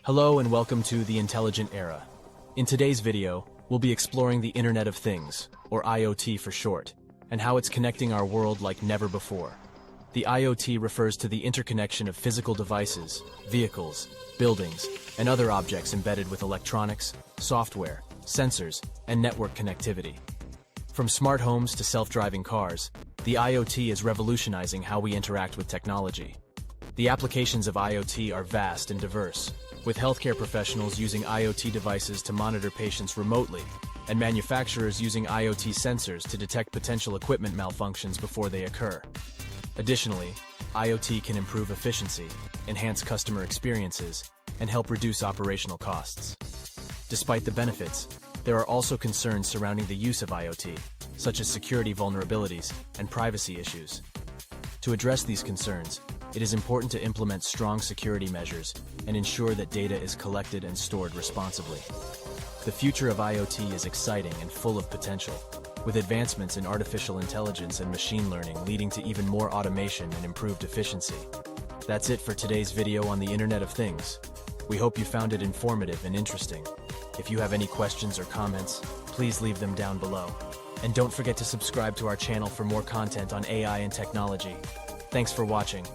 Hello and welcome to the Intelligent Era. In today's video, we'll be exploring the Internet of Things, or IoT for short, and how it's connecting our world like never before. The IoT refers to the interconnection of physical devices, vehicles, buildings, and other objects embedded with electronics, software, sensors, and network connectivity. From smart homes to self-driving cars, the IoT is revolutionizing how we interact with technology. The applications of IoT are vast and diverse, with healthcare professionals using IoT devices to monitor patients remotely, and manufacturers using IoT sensors to detect potential equipment malfunctions before they occur. Additionally, IoT can improve efficiency, enhance customer experiences, and help reduce operational costs. Despite the benefits, there are also concerns surrounding the use of IoT, such as security vulnerabilities and privacy issues. To address these concerns, it is important to implement strong security measures and ensure that data is collected and stored responsibly. The future of IoT is exciting and full of potential, with advancements in artificial intelligence and machine learning leading to even more automation and improved efficiency. That's it for today's video on the Internet of Things. We hope you found it informative and interesting. If you have any questions or comments, please leave them down below. And don't forget to subscribe to our channel for more content on AI and technology. Thanks for watching.